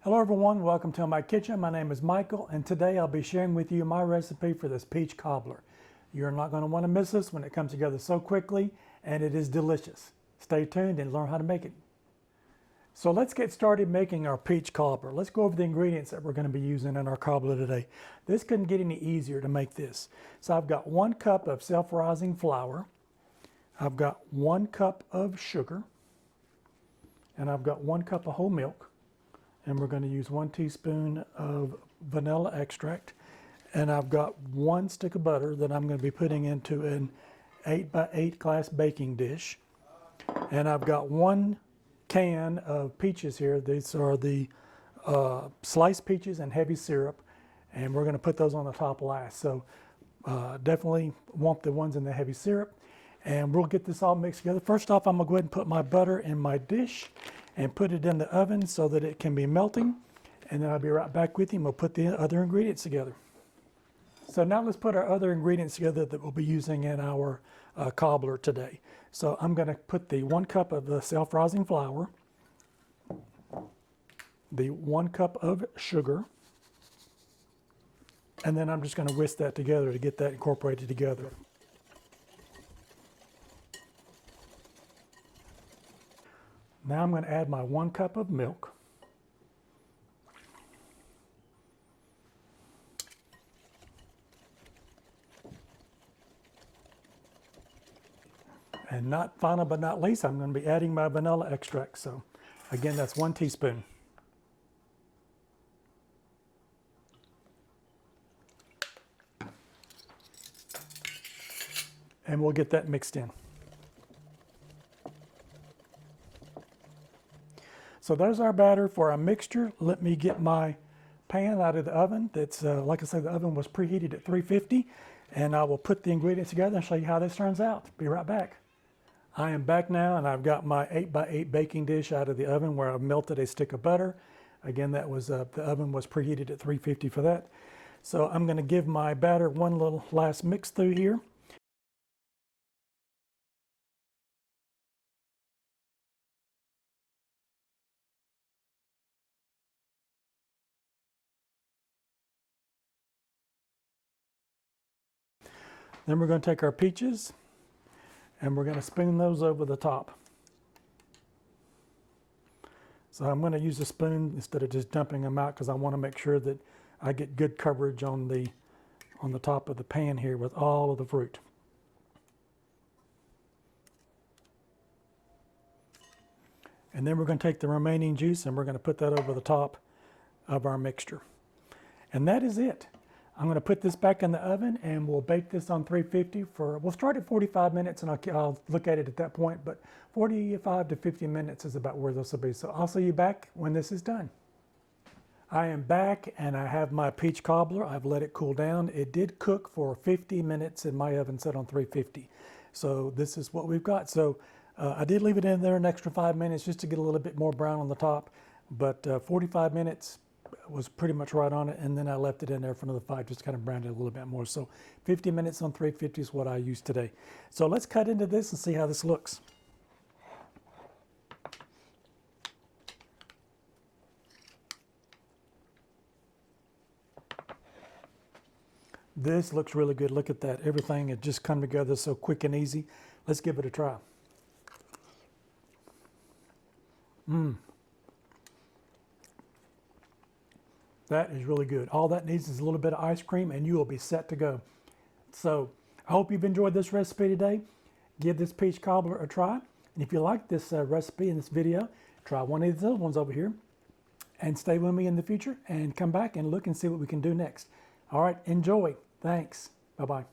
Hello everyone, welcome to my kitchen. My name is Michael and today I'll be sharing with you my recipe for this peach cobbler. You're not going to want to miss this when it comes together so quickly, and it is delicious. Stay tuned and learn how to make it. So let's get started making our peach cobbler. Let's go over the ingredients that we're going to be using in our cobbler today. This couldn't get any easier to make this. So I've got 1 cup of self-rising flour, I've got 1 cup of sugar, and I've got 1 cup of whole milk. And we're going to use 1 teaspoon of vanilla extract, and I've got 1 stick of butter that I'm going to be putting into an 8x8 glass baking dish, and I've got 1 can of peaches here. These are the sliced peaches and heavy syrup, and we're going to put those on the top last. So definitely want the ones in the heavy syrup, and we'll get this all mixed together. First off, I'm going to go ahead and put my butter in my dish and put it in the oven so that it can be melting, and then I'll be right back with you and we'll put the other ingredients together. So now let's put our other ingredients together that we'll be using in our cobbler today. So I'm going to put the 1 cup of the self-rising flour, the 1 cup of sugar, and then I'm just going to whisk that together to get that incorporated together. Now I'm going to add my 1 cup of milk. And not final but not least, I'm going to be adding my vanilla extract. So again, that's 1 teaspoon. And we'll get that mixed in. So there's our batter for our mixture. Let me get my pan out of the oven. That's like I said, the oven was preheated at 350, and I will put the ingredients together and show you how this turns out. Be right back. I am back now, and I've got my 8x8 baking dish out of the oven where I've melted a stick of butter. Again, that was the oven was preheated at 350 for that. So I'm going to give my batter one little last mix through here. Then we're going to take our peaches and we're going to spoon those over the top. So I'm going to use a spoon instead of just dumping them out because I want to make sure that I get good coverage on the top of the pan here with all of the fruit. And then we're going to take the remaining juice and we're going to put that over the top of our mixture. And that is it. I'm going to put this back in the oven and we'll bake this on 350 for, we'll start at 45 minutes and I'll look at it at that point, but 45 to 50 minutes is about where this will be. So I'll see you back when this is done. I am back and I have my peach cobbler. I've let it cool down. It did cook for 50 minutes in my oven set on 350. So this is what we've got. So I did leave it in there an extra 5 minutes just to get a little bit more brown on the top, but 45 minutes was pretty much right on it, and then I left it in there for another 5 just to kind of brown it a little bit more. So 50 minutes on 350 is what I used today. So let's cut into this and see how this looks. This looks really good. Look at that. Everything had just come together so quick and easy. Let's give it a try. That is really good. All that needs is a little bit of ice cream and you will be set to go. So I hope you've enjoyed this recipe today. Give this peach cobbler a try. And if you like this recipe in this video, try one of these other ones over here and stay with me in the future and come back and look and see what we can do next. All right, enjoy. Thanks. Bye-bye.